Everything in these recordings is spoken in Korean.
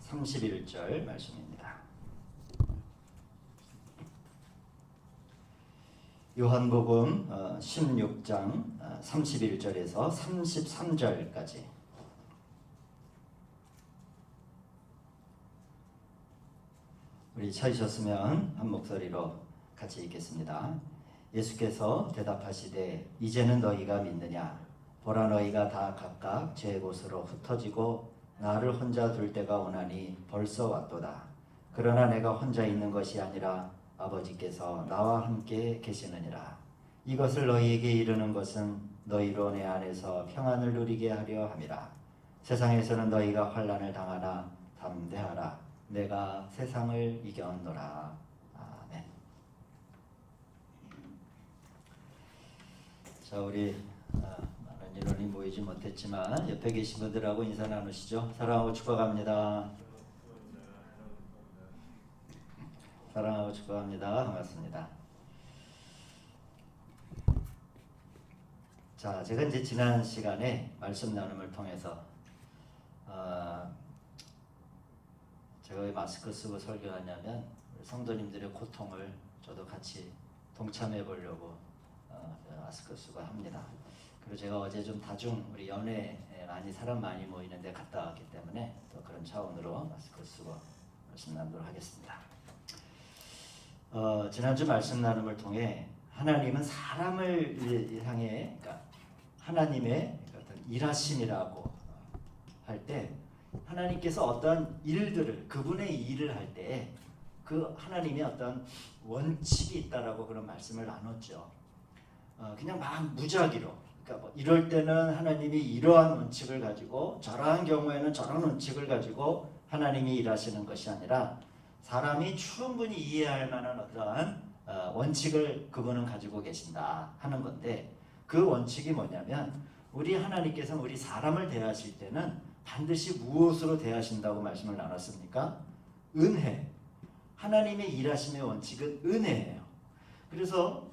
31절 말씀입니다. 요한복음 16장 31절에서 33절까지. 우리 찾으셨으면 한 목소리로 같이 읽겠습니다. 예수께서 대답하시되 이제는 너희가 믿느냐? 보라, 너희가 다 각각 제 곳으로 흩어지고 나를 혼자 둘 때가 오나니 벌써 왔도다. 그러나 내가 혼자 있는 것이 아니라 아버지께서 나와 함께 계시느니라. 이것을 너희에게 이르는 것은 너희로 내 안에서 평안을 누리게 하려 함이라. 세상에서는 너희가 환난을 당하나 담대하라. 내가 세상을 이겼노라. 아멘. 자, 우리 많은 인원이 모이지 못했지만 옆에 계신 분들하고 인사 나누시죠. 사랑하고 축복합니다. 사랑하고 축복합니다. 반갑습니다. 자, 제가 이제 지난 시간에 말씀 나눔을 통해서 제가 왜 마스크 쓰고 설교하냐면 성도님들의 고통을 저도 같이 동참해 보려고 마스크 쓰고 합니다. 그리고 제가 어제 좀 다중 우리 연회에 많이 사람 많이 모이는 데 갔다 왔기 때문에 또 그런 차원으로 마스크 쓰고 말씀 나누도록 하겠습니다. 지난주 말씀 나눔을 통해 하나님은 사람을 향해, 그러니까 하나님의 어떤 일하심이라고 할 때 하나님께서 어떤 일들을, 그분의 일을 할 때 그 하나님의 어떤 원칙이 있다라고 그런 말씀을 나눴죠. 그냥 막 무작위로, 그러니까 뭐 이럴 때는 하나님이 이러한 원칙을 가지고 저러한 경우에는 저런 원칙을 가지고 하나님이 일하시는 것이 아니라 사람이 충분히 이해할 만한 어떠한 원칙을 그분은 가지고 계신다 하는 건데, 그 원칙이 뭐냐면 우리 하나님께서는 우리 사람을 대하실 때는 반드시 무엇으로 대하신다고 말씀을 나눴습니까? 은혜. 하나님의 일하심의 원칙은 은혜예요. 그래서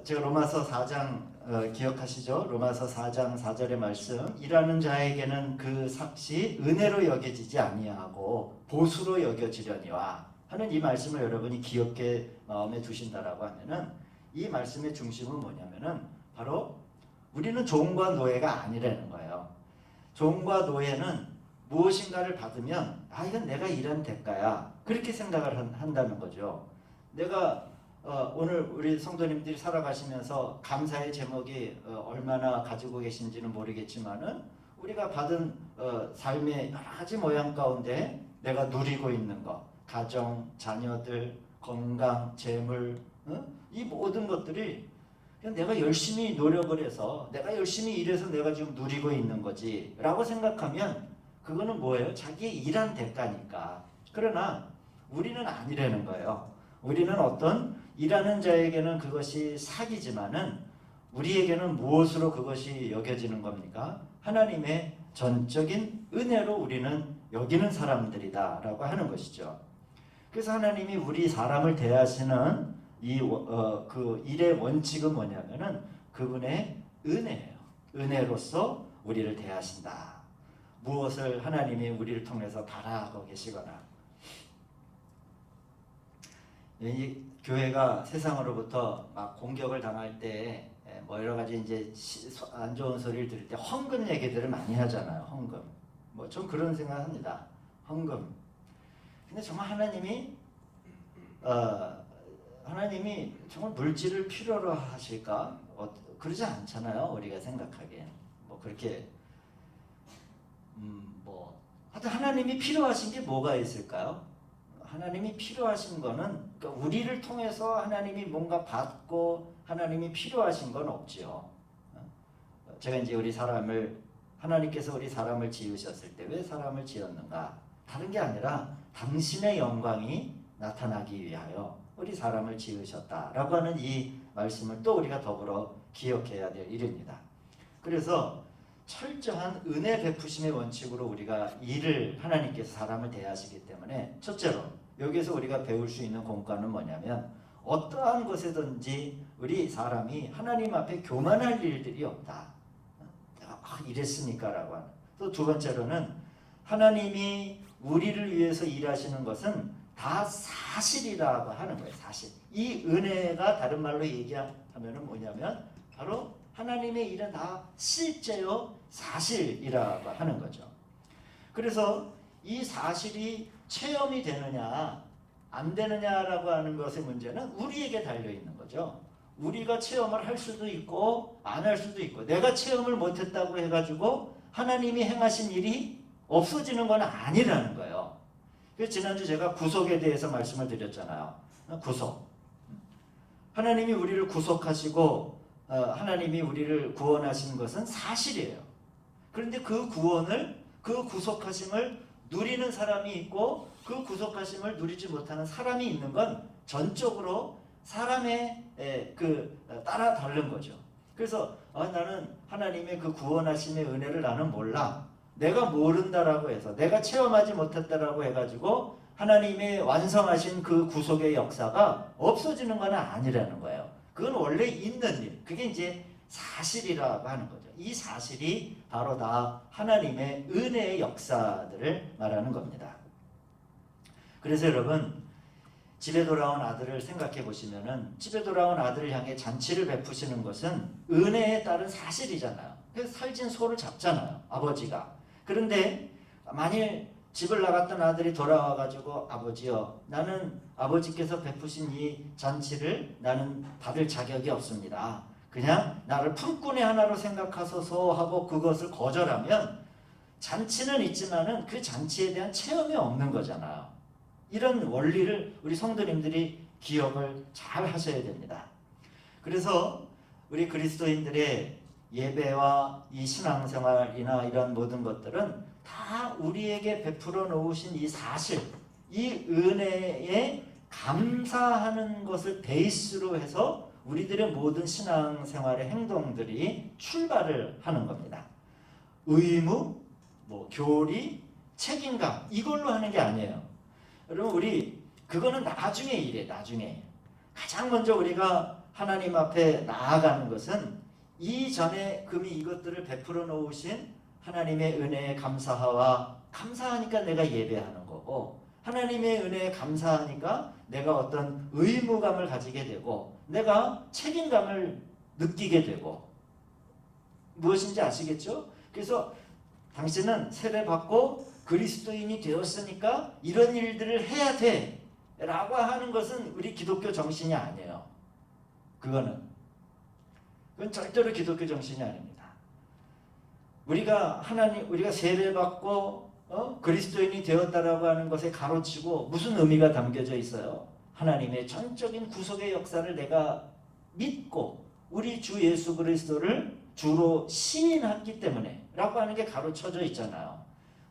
제가 로마서 4장 기억하시죠? 로마서 4장 4절의 말씀, 일하는 자에게는 그 삭시 은혜로 여겨지지 아니하고 보수로 여겨지려니와 하는 이 말씀을 여러분이 기억해 마음에 두신다라고 하면은, 이 말씀의 중심은 뭐냐면은 바로 우리는 종과 노예가 아니라는 거예요. 종과 노예는 무엇인가를 받으면 이건 내가 일한 대가야, 그렇게 생각을 한다는 거죠. 내가 오늘 우리 성도님들이 살아가시면서 감사의 제목이 얼마나 가지고 계신지는 모르겠지만은 우리가 받은 삶의 여러 가지 모양 가운데 내가 누리고 있는 것, 가정, 자녀들, 건강, 재물, 이 모든 것들이 그냥 내가 열심히 노력을 해서, 내가 열심히 일해서 내가 지금 누리고 있는 거지 라고 생각하면 그거는 뭐예요? 자기의 일한 대가니까. 그러나 우리는 아니라는 거예요. 우리는 어떤 일하는 자에게는 그것이 사기지만은 우리에게는 무엇으로 그것이 여겨지는 겁니까? 하나님의 전적인 은혜로 우리는 여기는 사람들이다 라고 하는 것이죠. 그래서 하나님이 우리 사람을 대하시는 그 일의 원칙은 뭐냐면은 그분의 은혜예요. 은혜로서 우리를 대하신다. 무엇을 하나님이 우리를 통해서 바라고 계시거나, 이 교회가 세상으로부터 막 공격을 당할 때 뭐 여러 가지 이제 안 좋은 소리를 들을 때 헌금 얘기들을 많이 하잖아요. 헌금. 뭐 좀 그런 생각합니다. 헌금. 근데 정말 하나님이 정말 물질을 필요로 하실까? 그러지 않잖아요. 우리가 생각하기엔. 뭐 그렇게 하여튼 하나님이 필요하신 게 뭐가 있을까요? 하나님이 필요하신 거는, 그러니까 우리를 통해서 하나님이 뭔가 받고 하나님이 필요하신 건 없지요. 제가 이제 하나님께서 우리 사람을 지으셨을 때 왜 사람을 지었는가? 다른 게 아니라 당신의 영광이 나타나기 위하여 우리 사람을 지으셨다라고 하는 이 말씀을 또 우리가 더불어 기억해야 될 일입니다. 그래서 철저한 은혜 베푸심의 원칙으로 우리가 하나님께서 사람을 대하시기 때문에, 첫째로 여기에서 우리가 배울 수 있는 공과는 뭐냐면 어떠한 것에든지 우리 사람이 하나님 앞에 교만할 일들이 없다. 내가 이랬으니까 라고 하는. 또 두 번째로는 하나님이 우리를 위해서 일하시는 것은 다 사실이라고 하는 거예요. 사실. 이 은혜가 다른 말로 얘기하면 뭐냐면 바로 하나님의 일은 다 실제요 사실이라고 하는 거죠. 그래서 이 사실이 체험이 되느냐 안 되느냐라고 하는 것의 문제는 우리에게 달려 있는 거죠. 우리가 체험을 할 수도 있고 안 할 수도 있고, 내가 체험을 못했다고 해가지고 하나님이 행하신 일이 없어지는 건 아니라는 거예요. 그래서 지난주 제가 구속에 대해서 말씀을 드렸잖아요. 구속. 하나님이 우리를 구속하시고 하나님이 우리를 구원하신 것은 사실이에요. 그런데 그 구원을, 그 구속하심을 누리는 사람이 있고 그 구속하심을 누리지 못하는 사람이 있는 건 전적으로 사람의 따라 다른 거죠. 그래서 나는 하나님의 그 구원하심의 은혜를 나는 몰라, 내가 모른다라고 해서, 내가 체험하지 못했다라고 해가지고 하나님의 완성하신 그 구속의 역사가 없어지는 건 아니라는 거예요. 그건 원래 있는 일, 그게 이제 사실이라고 하는 거죠. 이 사실이 바로 다 하나님의 은혜의 역사들을 말하는 겁니다. 그래서 여러분, 집에 돌아온 아들을 생각해 보시면은, 집에 돌아온 아들을 향해 잔치를 베푸시는 것은 은혜에 따른 사실이잖아요. 그래서 살찐 소를 잡잖아요, 아버지가. 그런데 만일 집을 나갔던 아들이 돌아와 가지고, 아버지요, 나는 아버지께서 베푸신 이 잔치를 나는 받을 자격이 없습니다, 그냥 나를 품꾼의 하나로 생각하소서 하고 그것을 거절하면 잔치는 있지만은 그 잔치에 대한 체험이 없는 거잖아요. 이런 원리를 우리 성도님들이 기억을 잘 하셔야 됩니다. 그래서 우리 그리스도인들의 예배와 이 신앙생활이나 이런 모든 것들은 다 우리에게 베풀어 놓으신 이 사실, 이 은혜에 감사하는 것을 베이스로 해서 우리들의 모든 신앙생활의 행동들이 출발을 하는 겁니다. 의무, 교리, 책임감, 이걸로 하는 게 아니에요. 여러분, 우리 그거는 나중에 일이에요. 나중에. 가장 먼저 우리가 하나님 앞에 나아가는 것은 이전에 금이 이것들을 베풀어 놓으신 하나님의 은혜에 감사하니까 내가 예배하는 거고, 하나님의 은혜에 감사하니까 내가 어떤 의무감을 가지게 되고, 내가 책임감을 느끼게 되고, 무엇인지 아시겠죠? 그래서 당신은 세례받고 그리스도인이 되었으니까 이런 일들을 해야 돼 라고 하는 것은 우리 기독교 정신이 아니에요. 그건 절대로 기독교 정신이 아닙니다. 우리가 세례받고 그리스도인이 되었다라고 하는 것에 가로치고 무슨 의미가 담겨져 있어요? 하나님의 전적인 구속의 역사를 내가 믿고 우리 주 예수 그리스도를 주로 시인했기 때문에 라고 하는 게 가로쳐져 있잖아요.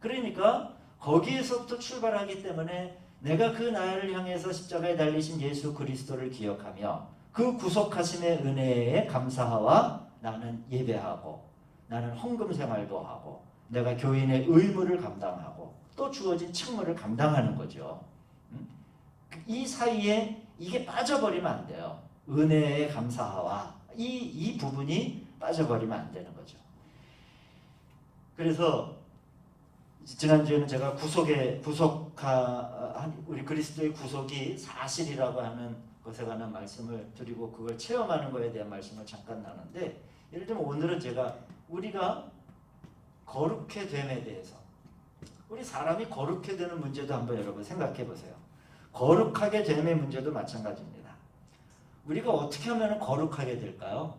그러니까 거기에서부터 출발하기 때문에 내가 그 나를 향해서 십자가에 달리신 예수 그리스도를 기억하며 그 구속하심의 은혜에 감사하와 나는 예배하고, 나는 헌금 생활도 하고, 내가 교인의 의무를 감당하고 또 주어진 책무를 감당하는 거죠. 이 사이에 이게 빠져버리면 안 돼요. 은혜에 감사하와 이 부분이 빠져버리면 안 되는 거죠. 그래서 지난주에는 제가 우리 그리스도의 구속이 사실이라고 하는 것에 관한 말씀을 드리고 그걸 체험하는 것에 대한 말씀을 잠깐 나눴는데, 예를 들면 오늘은 제가 우리가 거룩해 됨에 대해서, 우리 사람이 거룩해 되는 문제도 한번 여러분 생각해 보세요. 거룩하게 됨의 문제도 마찬가지입니다. 우리가 어떻게 하면 거룩하게 될까요?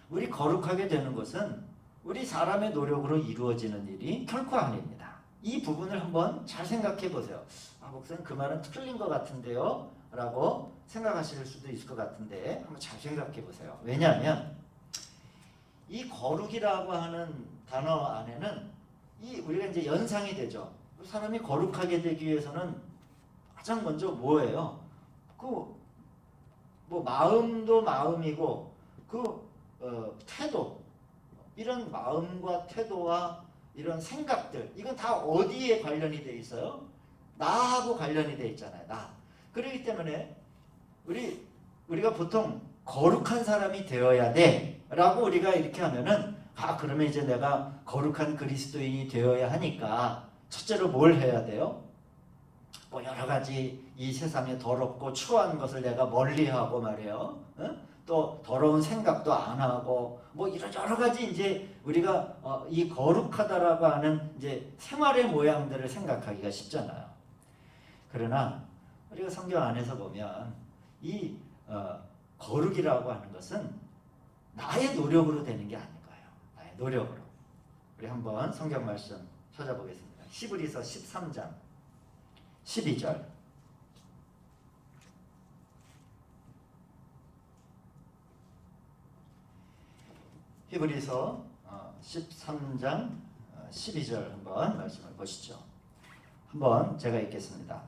우리 거룩하게 되는 것은 우리 사람의 노력으로 이루어지는 일이 결코 아닙니다. 이 부분을 한번 잘 생각해 보세요. 목사님 그 말은 틀린 것 같은데요? 라고 생각하실 수도 있을 것 같은데 한번 잘 생각해 보세요. 왜냐하면 이 거룩이라고 하는 단어 안에는 우리가 이제 연상이 되죠. 사람이 거룩하게 되기 위해서는 가장 먼저 뭐예요? 마음도 마음이고 태도, 이런 마음과 태도와 이런 생각들, 이건 다 어디에 관련이 돼 있어요? 나하고 관련이 돼 있잖아요. 나. 그렇기 때문에 우리가 보통 거룩한 사람이 되어야 돼 라고 우리가 이렇게 하면은, 그러면 이제 내가 거룩한 그리스도인이 되어야 하니까 첫째로 뭘 해야 돼요? 뭐 여러 가지 이 세상에 더럽고 추한 것을 내가 멀리하고 말이에요. 또 더러운 생각도 안 하고 뭐 이런 여러 가지 이제 우리가 이 거룩하다라고 하는 이제 생활의 모양들을 생각하기가 쉽잖아요. 그러나 우리가 성경 안에서 보면 이 거룩이라고 하는 것은 나의 노력으로 되는 게 아닌 거예요. 나의 노력으로. 우리 한번 성경 말씀 찾아보겠습니다. 히브리서 13장 12절. 히브리서 13장 12절 한번 말씀을 보시죠. 한번 제가 읽겠습니다.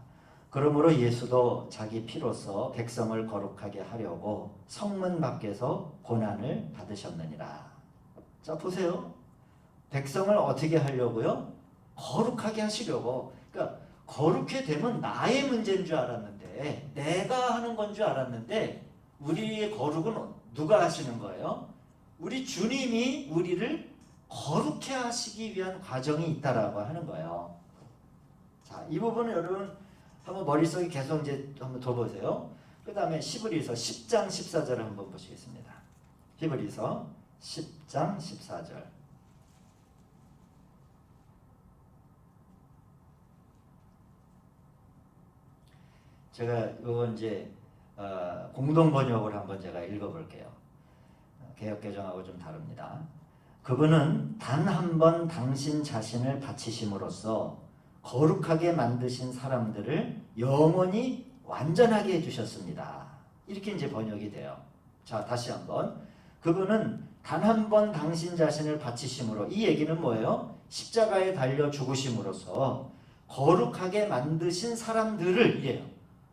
그러므로 예수도 자기 피로써 백성을 거룩하게 하려고 성문 밖에서 고난을 받으셨느니라. 자, 보세요. 백성을 어떻게 하려고요? 거룩하게 하시려고. 그러니까 거룩해 되면 나의 문제인 줄 알았는데, 내가 하는 건 줄 알았는데, 우리의 거룩은 누가 하시는 거예요? 우리 주님이 우리를 거룩해 하시기 위한 과정이 있다라고 하는 거예요. 자, 이 부분은 여러분 한번 머릿속에 계속 이제 한번 더 보세요. 그 다음에 히브리서 10장 14절을 한번 보시겠습니다. 히브리서 10장 14절. 제가 이건 이제 공동 번역을 한번 제가 읽어볼게요. 개역개정하고 좀 다릅니다. 그분은 단 한 번 당신 자신을 바치심으로써 거룩하게 만드신 사람들을 영원히 완전하게 해주셨습니다. 이렇게 이제 번역이 돼요. 자, 다시 한번. 그분은 단 한 번 당신 자신을 바치심으로, 이 얘기는 뭐예요? 십자가에 달려 죽으심으로써 거룩하게 만드신 사람들을, 이래요.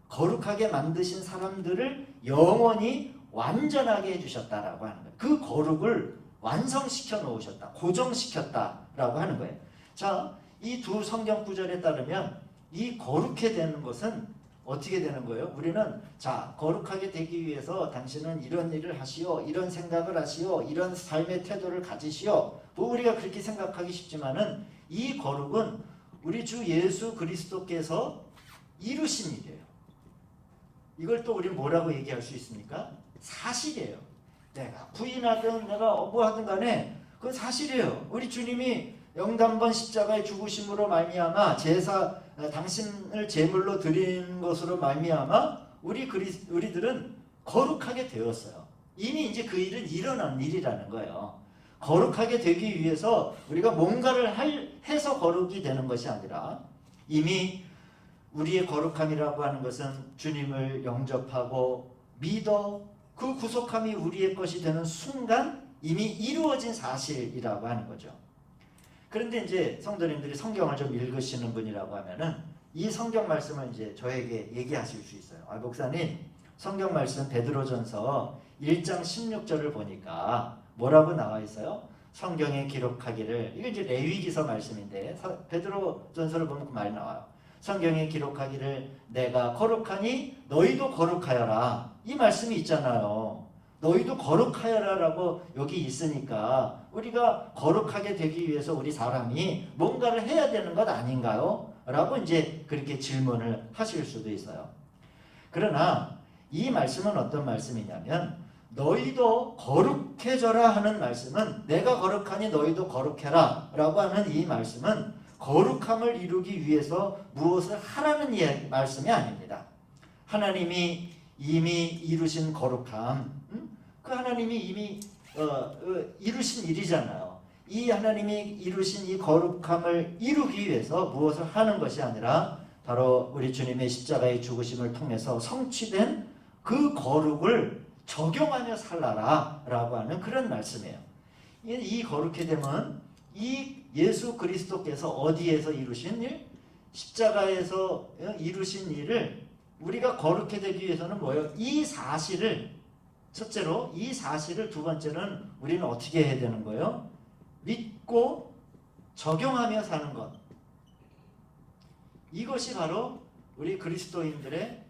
거룩하게 만드신 사람들을 영원히 완전하게 해주셨다라고 하는 거예요. 그 거룩을 완성시켜 놓으셨다, 고정시켰다라고 하는 거예요. 자, 이 두 성경 구절에 따르면 이 거룩해 되는 것은 어떻게 되는 거예요? 우리는 자, 거룩하게 되기 위해서 당신은 이런 일을 하시오, 이런 생각을 하시오, 이런 삶의 태도를 가지시오. 뭐 우리가 그렇게 생각하기 쉽지만은 이 거룩은 우리 주 예수 그리스도께서 이루신 일이에요. 이걸 또 우리 뭐라고 얘기할 수 있습니까? 사실이에요. 내가 부인하든 내가 뭐 하든 간에 그건 사실이에요. 우리 주님이 영단번 십자가에 죽으심으로 말미암아 제사, 당신을 제물로 드린 것으로 말미암아 우리들은 거룩하게 되었어요. 이미 이제 그 일은 일어난 일이라는 거예요. 거룩하게 되기 위해서 우리가 뭔가를 해서 거룩이 되는 것이 아니라 이미 우리의 거룩함이라고 하는 것은 주님을 영접하고 믿어 그 구속함이 우리의 것이 되는 순간 이미 이루어진 사실이라고 하는 거죠. 그런데 이제 성도님들이 성경을 좀 읽으시는 분이라고 하면은 이 성경 말씀을 이제 저에게 얘기하실 수 있어요. 아, 목사님, 성경 말씀 베드로전서 1장 16절을 보니까 뭐라고 나와 있어요? 성경에 기록하기를, 이게 이제 레위기서 말씀인데 베드로전서를 보면 그 말이 나와요. 성경에 기록하기를 내가 거룩하니 너희도 거룩하여라. 이 말씀이 있잖아요. 너희도 거룩하여라라고 여기 있으니까 우리가 거룩하게 되기 위해서 우리 사람이 뭔가를 해야 되는 것 아닌가요? 라고 이제 그렇게 질문을 하실 수도 있어요. 그러나 이 말씀은 어떤 말씀이냐면 너희도 거룩해져라 하는 말씀은 내가 거룩하니 너희도 거룩해라 라고 하는 이 말씀은 거룩함을 이루기 위해서 무엇을 하라는 말씀이 아닙니다. 하나님이 이미 이루신 거룩함, 그 하나님이 이미 이루신 일이잖아요. 이 하나님이 이루신 이 거룩함을 이루기 위해서 무엇을 하는 것이 아니라 바로 우리 주님의 십자가의 죽으심을 통해서 성취된 그 거룩을 적용하며 살라라 라고 하는 그런 말씀이에요. 이 거룩해 되면 이 예수 그리스도께서 어디에서 이루신 일? 십자가에서 이루신 일을 우리가 거룩해 되기 위해서는 뭐예요? 이 사실을, 첫째로 이 사실을, 두 번째는 우리는 어떻게 해야 되는 거예요? 믿고 적용하며 사는 것. 이것이 바로 우리 그리스도인들의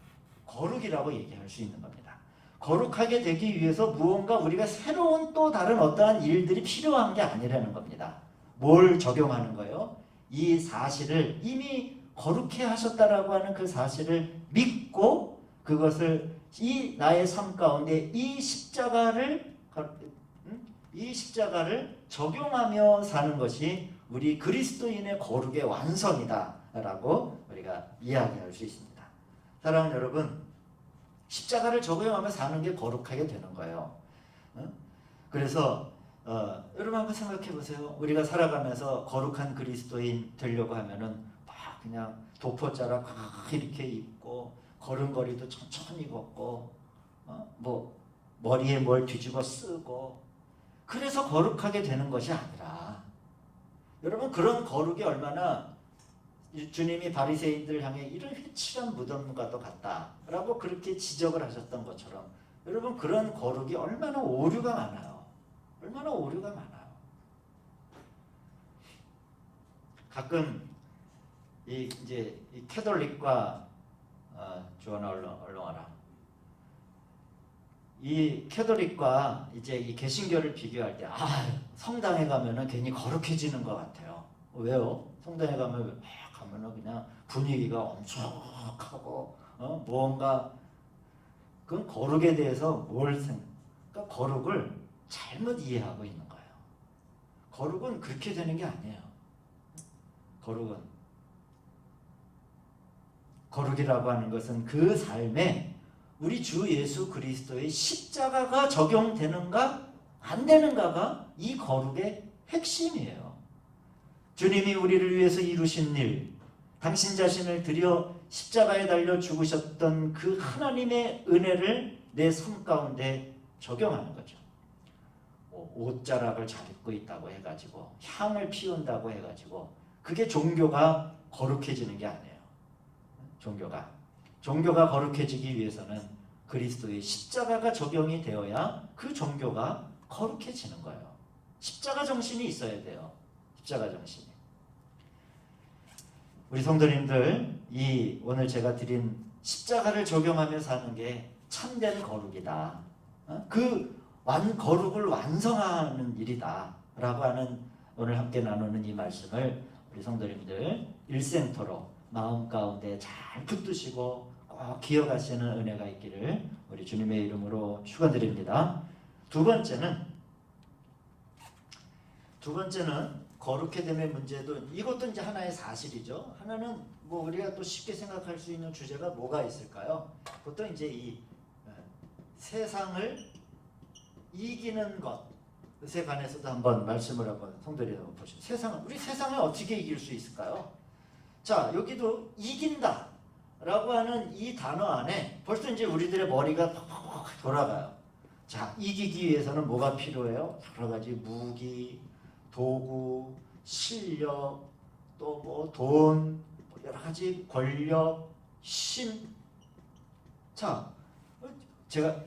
거룩이라고 얘기할 수 있는 겁니다. 거룩하게 되기 위해서 무언가 우리가 새로운 또 다른 어떠한 일들이 필요한 게 아니라는 겁니다. 뭘 적용하는 거예요? 이 사실을 이미 거룩해 하셨다라고 하는 그 사실을 믿고 그것을 이 나의 삶 가운데 이 십자가를 적용하며 사는 것이 우리 그리스도인의 거룩의 완성이다라고 우리가 이야기할 수 있습니다. 사랑하는 여러분, 십자가를 적용하며 사는 게 거룩하게 되는 거예요. 그래서 여러분 한번 생각해 보세요. 우리가 살아가면서 거룩한 그리스도인 되려고 하면은 막 그냥 도포자락 이렇게 입고 걸음걸이도 천천히 걷고 뭐 머리에 뭘 뒤집어 쓰고 그래서 거룩하게 되는 것이 아니라 여러분 그런 거룩이 얼마나 주님이 바리새인들 향해 이런 회칠한 무덤과도 같다라고 그렇게 지적을 하셨던 것처럼 여러분 그런 거룩이 얼마나 오류가 많아요. 얼마나 오류가 많아요. 가끔 이 캐톨릭과 주원아 얼른 와라. 이 캐톨릭과 이제 이 개신교를 비교할 때 성당에 가면은 괜히 거룩해지는 것 같아요. 왜요? 성당에 가면은 그냥 분위기가 엄청하고 뭔가 그건 거룩에 대해서 그러니까 거룩을 잘못 이해하고 있는 거예요. 거룩은 그렇게 되는 게 아니에요. 거룩이라고 하는 것은 그 삶에 우리 주 예수 그리스도의 십자가가 적용되는가 안 되는가가 이 거룩의 핵심이에요. 주님이 우리를 위해서 이루신 일, 당신 자신을 들여 십자가에 달려 죽으셨던 그 하나님의 은혜를 내 삶 가운데 적용하는 거죠. 옷자락을 잘 입고 있다고 해가지고 향을 피운다고 해가지고 그게 종교가 거룩해지는 게 아니에요. 종교가 거룩해지기 위해서는 그리스도의 십자가가 적용이 되어야 그 종교가 거룩해지는 거예요. 십자가 정신이 있어야 돼요. 십자가 정신이. 우리 성도님들, 오늘 제가 드린 십자가를 적용하며 사는 게 참된 거룩이다. 거룩을 완성하는 일이다. 라고 하는 오늘 함께 나누는 이 말씀을 우리 성도님들 일생토록 마음 가운데 잘 붙드시고 꼭 기억하시는 은혜가 있기를 우리 주님의 이름으로 축원드립니다. 두 번째는 거룩해 됨의 문제도 이것도 이제 하나의 사실이죠. 하나는 뭐 우리가 또 쉽게 생각할 수 있는 주제가 뭐가 있을까요? 보통 이제 이 세상을 이기는 것에 관해서도 한번 말씀을 한번 성도들이 한번 보시죠. 우리 세상을 어떻게 이길 수 있을까요? 자, 여기도 이긴다 라고 하는 이 단어 안에 벌써 이제 우리들의 머리가 돌아가요. 자, 이기기 위해서는 뭐가 필요해요? 여러 가지 무기, 도구, 실력, 또 뭐 돈, 여러 가지 권력, 힘. 자,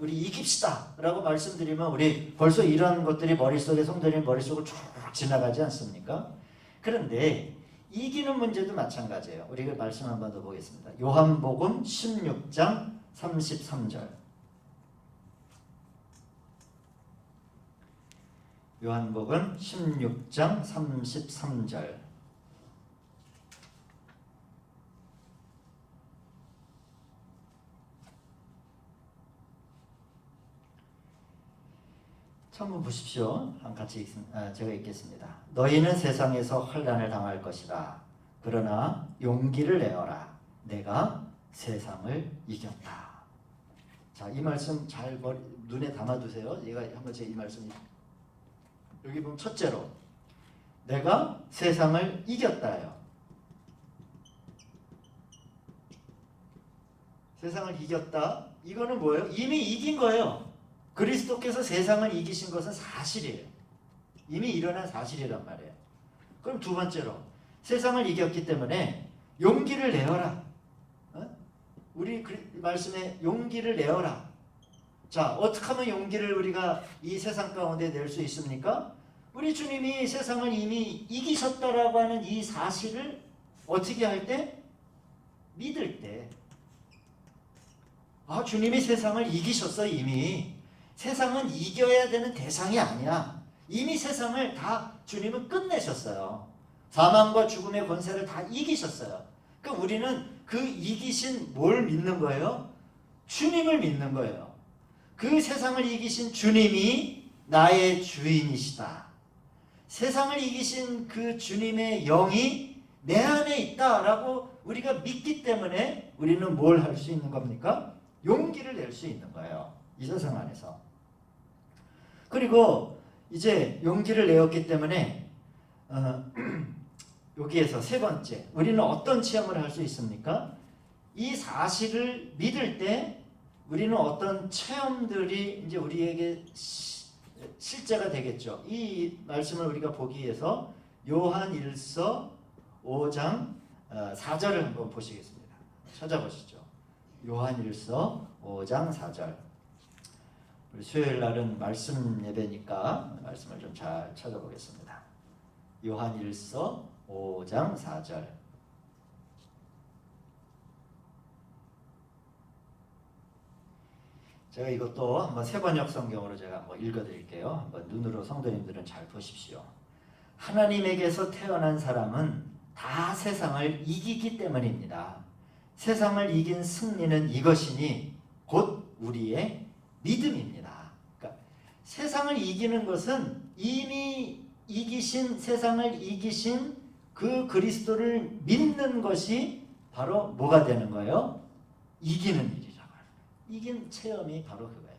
우리 이깁시다 라고 말씀드리면 우리 벌써 이런 것들이 머릿속에 성도님 머릿속을 쭉 지나가지 않습니까? 그런데 이기는 문제도 마찬가지예요. 우리가 말씀 한 번 더 보겠습니다. 요한복음 16장 33절. 요한복음 16장 33절. 한번 보십시오. 같이 제가 읽겠습니다. 너희는 세상에서 환난을 당할 것이다. 그러나 용기를 내어라. 내가 세상을 이겼다. 자, 이 말씀 잘 눈에 담아두세요. 제가 한번 이 말씀 여기 보면 첫째로 내가 세상을 이겼다요. 세상을 이겼다. 이거는 뭐예요? 이미 이긴 거예요. 그리스도께서 세상을 이기신 것은 사실이에요. 이미 일어난 사실이란 말이에요. 그럼 두 번째로 세상을 이겼기 때문에 용기를 내어라. 우리 말씀에 용기를 내어라. 자, 어떻게 하면 용기를 우리가 이 세상 가운데 낼 수 있습니까? 우리 주님이 세상을 이미 이기셨다라고 하는 이 사실을 어떻게 할 때? 믿을 때. 주님이 세상을 이기셨어. 이미. 세상은 이겨야 되는 대상이 아니야. 이미 세상을 다 주님은 끝내셨어요. 사망과 죽음의 권세를 다 이기셨어요. 그러니까 우리는 그 이기신 뭘 믿는 거예요? 주님을 믿는 거예요. 그 세상을 이기신 주님이 나의 주인이시다. 세상을 이기신 그 주님의 영이 내 안에 있다라고 우리가 믿기 때문에 우리는 뭘 할 수 있는 겁니까? 용기를 낼 수 있는 거예요. 이 세상 안에서. 그리고 이제 용기를 내었기 때문에 여기에서 세 번째, 우리는 어떤 체험을 할 수 있습니까? 이 사실을 믿을 때 우리는 어떤 체험들이 이제 우리에게 실제가 되겠죠. 이 말씀을 우리가 보기 위해서 요한 1서 5장 4절을 한번 보시겠습니다. 찾아보시죠. 요한 1서 5장 4절. 우리 수요일 날은 말씀 예배니까 말씀을 좀 잘 찾아보겠습니다. 요한 1서 5장 4절. 제가 이것도 한번 세번역 성경으로 제가 한번 읽어드릴게요. 한번 눈으로 성도님들은 잘 보십시오. 하나님에게서 태어난 사람은 다 세상을 이기기 때문입니다. 세상을 이긴 승리는 이것이니 곧 우리의 믿음입니다. 그러니까 세상을 이기는 것은 이미 이기신, 세상을 이기신 그 그리스도를 믿는 것이 바로 뭐가 되는 거예요? 이기는 일이라고. 이긴 체험이 바로 그거예요.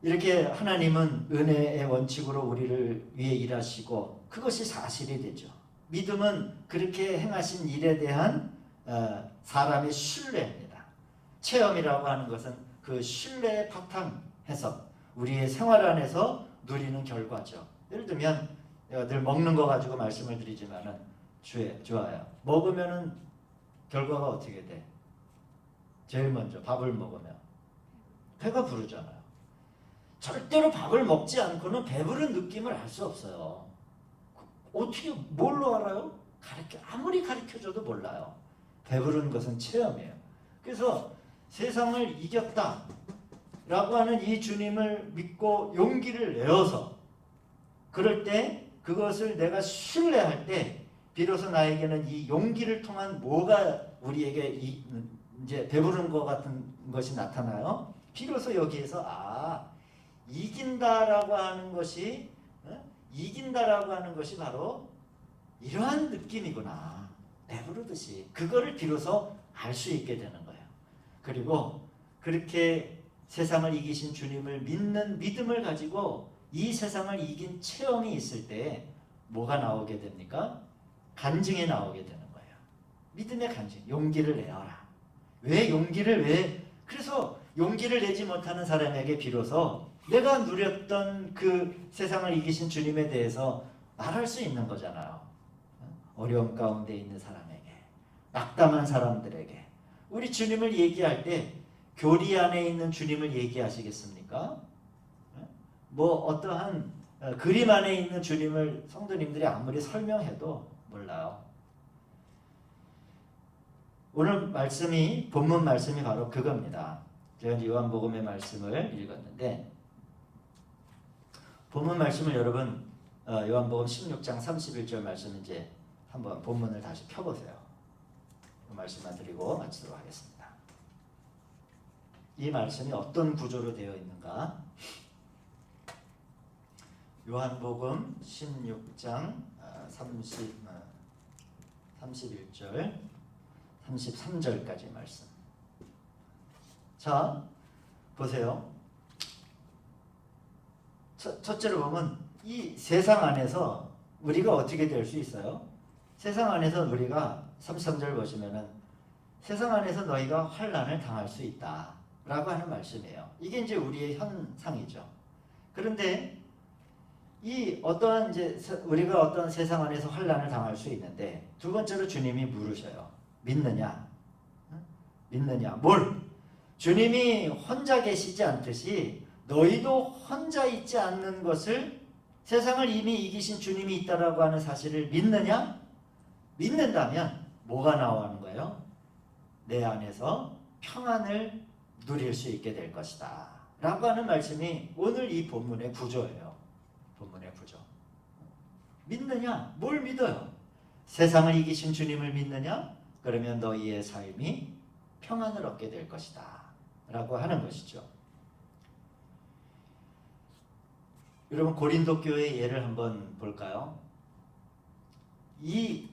이렇게 하나님은 은혜의 원칙으로 우리를 위해 일하시고 그것이 사실이 되죠. 믿음은 그렇게 행하신 일에 대한 사람의 신뢰입니다. 체험이라고 하는 것은 그 신뢰에 바탕해서 우리의 생활 안에서 누리는 결과죠. 예를 들면 내가 늘 먹는 거 가지고 말씀을 드리지만은 좋아요. 먹으면은 결과가 어떻게 돼? 제일 먼저 밥을 먹으면 배가 부르잖아요. 절대로 밥을 먹지 않고는 배부른 느낌을 알 수 없어요. 어떻게 뭘로 알아요? 아무리 가르쳐줘도 몰라요. 배부른 것은 체험이에요. 그래서 세상을 이겼다 라고 하는 이 주님을 믿고 용기를 내어서 그럴 때 그것을 내가 신뢰할 때 비로소 나에게는 이 용기를 통한 뭐가 우리에게 이제 배부른 것 같은 것이 나타나요. 비로소 여기에서 이긴다라고 하는 것이 이긴다라고 하는 것이 바로 이러한 느낌이구나. 배부르듯이 그거를 비로소 알 수 있게 되는 거예요. 그리고 그렇게 세상을 이기신 주님을 믿는 믿음을 가지고 이 세상을 이긴 체험이 있을 때 뭐가 나오게 됩니까? 간증이 나오게 되는 거예요. 믿음의 간증, 용기를 내어라. 그래서 용기를 내지 못하는 사람에게 비로소 내가 누렸던 그 세상을 이기신 주님에 대해서 말할 수 있는 거잖아요. 어려움 가운데 있는 사람에게, 낙담한 사람들에게. 우리 주님을 얘기할 때 교리 안에 있는 주님을 얘기하시겠습니까? 뭐 어떠한 그림 안에 있는 주님을 성도님들이 아무리 설명해도 몰라요. 오늘 말씀이 본문 말씀이 바로 그겁니다. 제가 요한복음의 말씀을 읽었는데 본문 말씀을 여러분 요한복음 16장 31절 말씀 이제 한번 본문을 다시 펴보세요. 그 말씀만 드리고 마치도록 하겠습니다. 이 말씀이 어떤 구조로 되어 있는가? 요한복음 16장 31절 33절까지 말씀. 자, 보세요. 첫째로 보면 이 세상 안에서 우리가 어떻게 될 수 있어요? 세상 안에서 우리가 33절 보시면은 세상 안에서 너희가 환난을 당할 수 있다 라고 하는 말씀이에요. 이게 이제 우리의 현상이죠. 그런데 이 어떠한 이제 우리가 어떤 세상 안에서 환난을 당할 수 있는데 두 번째로 주님이 물으셔요. 믿느냐? 믿느냐? 뭘? 주님이 혼자 계시지 않듯이 너희도 혼자 있지 않는 것을 세상을 이미 이기신 주님이 있다라고 하는 사실을 믿느냐? 믿는다면 뭐가 나오는 거예요? 내 안에서 평안을 누릴 수 있게 될 것이다 라고 하는 말씀이 오늘 이 본문의 구조예요. 본문의 구조. 믿느냐? 뭘 믿어요? 세상을 이기신 주님을 믿느냐? 그러면 너희의 삶이 평안을 얻게 될 것이다 라고 하는 것이죠. 여러분, 고린도 교회의 예를 한번 볼까요? 이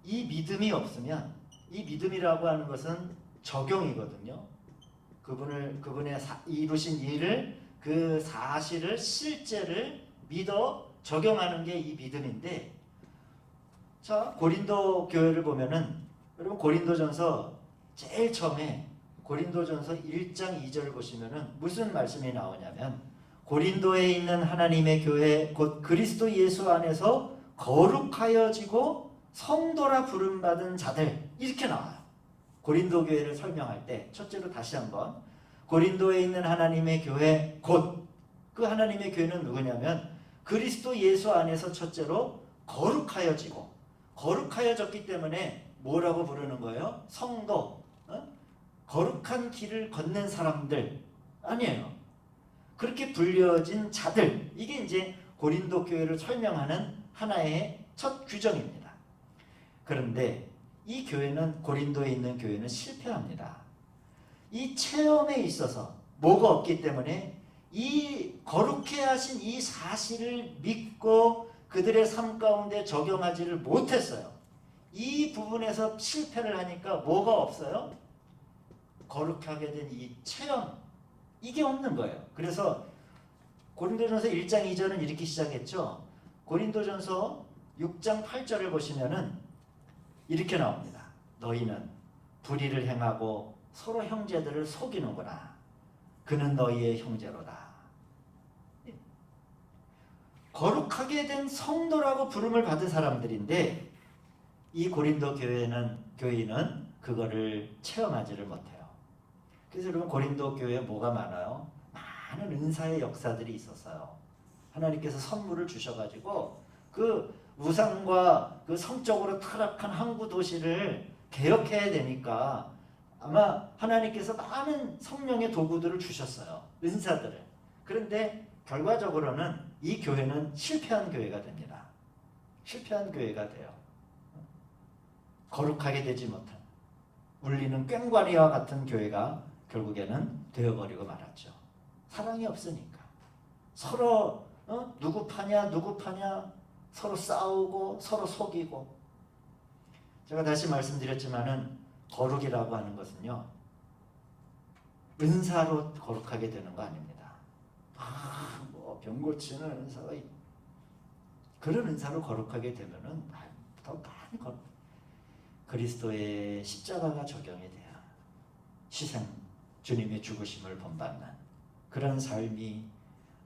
믿음이 없으면, 이 믿음이라고 하는 것은 적용이거든요. 그분의 이루신 일을, 그 사실을, 실제를 믿어 적용하는 게 이 믿음인데, 자, 고린도 교회를 보면은, 여러분 고린도전서 제일 처음에 고린도전서 1장 2절을 보시면은 무슨 말씀이 나오냐면, 고린도에 있는 하나님의 교회 곧 그리스도 예수 안에서 거룩하여지고 성도라 부름받은 자들, 이렇게 나와요. 고린도 교회를 설명할 때 첫째로 다시 한번, 고린도에 있는 하나님의 교회 곧, 그 하나님의 교회는 누구냐면 그리스도 예수 안에서 첫째로 거룩하여지고, 거룩하여졌기 때문에 뭐라고 부르는 거예요? 성도, 거룩한 길을 걷는 사람들 아니에요. 그렇게 불려진 자들, 이게 이제 고린도 교회를 설명하는 하나의 첫 규정입니다. 그런데 이 교회는, 고린도에 있는 교회는 실패합니다. 이 체험에 있어서 뭐가 없기 때문에 이 거룩해 하신 이 사실을 믿고 그들의 삶 가운데 적용하지를 못했어요. 이 부분에서 실패를 하니까 뭐가 없어요? 거룩하게 된 이 체험, 이게 없는 거예요. 그래서 고린도전서 1장 2절은 이렇게 시작했죠. 고린도전서 6장 8절을 보시면은 이렇게 나옵니다. 너희는 불의를 행하고 서로 형제들을 속이는구나. 그는 너희의 형제로다. 거룩하게 된 성도라고 부름을 받은 사람들인데, 이 고린도 교회는 그거를 체험하지를 못해요. 그래서 여러분, 고린도 교회에 뭐가 많아요? 많은 은사의 역사들이 있었어요. 하나님께서 선물을 주셔가지고 그 우상과 그 성적으로 타락한 항구 도시를 개혁해야 되니까 아마 하나님께서 많은 성령의 도구들을 주셨어요. 은사들을. 그런데 결과적으로는 이 교회는 실패한 교회가 됩니다. 실패한 교회가 돼요. 거룩하게 되지 못한, 울리는 꽹과리와 같은 교회가 결국에는 되어버리고 말았죠. 사랑이 없으니까. 서로 누구 파냐 서로 싸우고 서로 속이고. 제가 다시 말씀드렸지만은 거룩이라고 하는 것은요, 은사로 거룩하게 되는 거 아닙니다. 뭐 병 고치는 은사가 그런 은사로 거룩하게 되면은 더 많이 그리스도의 십자가가 적용이 돼요. 희생, 주님의 죽으심을 본받는 그런 삶이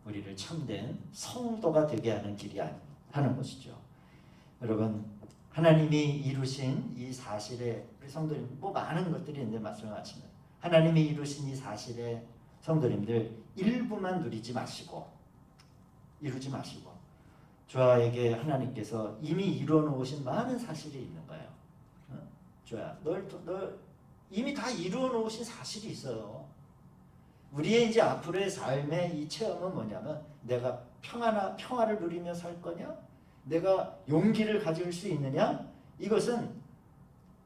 우리를 참된 성도가 되게 하는 길이 하는 것이죠. 여러분, 하나님이 이루신 이 사실에, 우리 성도님 뭐 많은 것들이 있는데 말씀을 마치면, 하나님이 이루신 이 사실에 성도님들 일부만 누리지 마시고, 이루지 마시고, 주아에게 하나님께서 이미 이루어 놓으신 많은 사실이 있는 거예요. 주아야, 널 이미 다 이루어 놓으신 사실이 있어요. 우리의 이제 앞으로의 삶의 이 체험은 뭐냐면, 내가 평화를 누리며 살 거냐? 내가 용기를 가질 수 있느냐? 이것은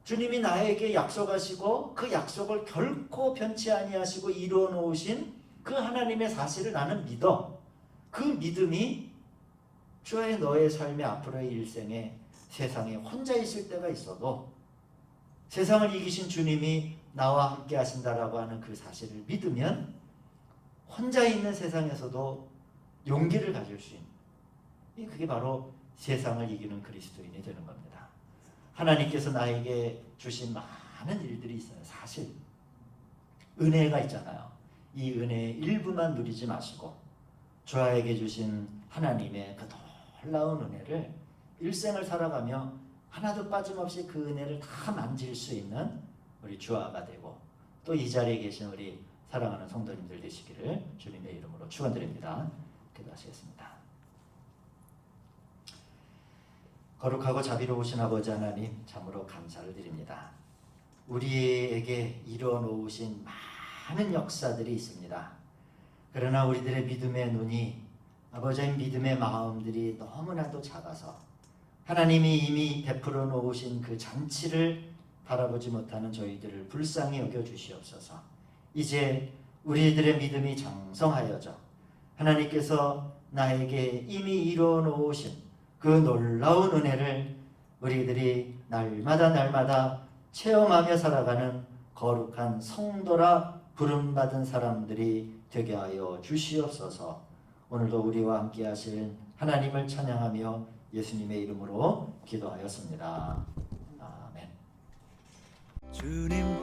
주님이 나에게 약속하시고 그 약속을 결코 변치 아니하시고 이루어 놓으신 그 하나님의 사실을 나는 믿어. 그 믿음이 주의 너의 삶의 앞으로의 일생에 세상에 혼자 있을 때가 있어도 세상을 이기신 주님이 나와 함께 하신다라고 하는 그 사실을 믿으면 혼자 있는 세상에서도 용기를 가질 수 있는, 그게 바로 세상을 이기는 그리스도인이 되는 겁니다. 하나님께서 나에게 주신 많은 일들이 있어요. 사실 은혜가 있잖아요. 이 은혜의 일부만 누리지 마시고 주아에게 주신 하나님의 그 놀라운 은혜를 일생을 살아가며 하나도 빠짐없이 그 은혜를 다 만질 수 있는 우리 주아가 되고, 또 이 자리에 계신 우리 사랑하는 성도님들 되시기를 주님의 이름으로 축원드립니다. 기도하시겠습니다. 거룩하고 자비로우신 아버지 하나님, 참으로 감사를 드립니다. 우리에게 이루어 놓으신 많은 역사들이 있습니다. 그러나 우리들의 믿음의 눈이 아버지의 믿음의 마음들이 너무나도 작아서 하나님이 이미 베풀어 놓으신 그 잔치를 바라보지 못하는 저희들을 불쌍히 여겨 주시옵소서. 이제 우리들의 믿음이 장성하여져 하나님께서 나에게 이미 이루어 놓으신 그 놀라운 은혜를 우리들이 날마다 체험하며 살아가는 거룩한 성도라 부름받은 사람들이 되게 하여 주시옵소서. 오늘도 우리와 함께 하실 하나님을 찬양하며 예수님의 이름으로 기도하였습니다. 아멘. 주님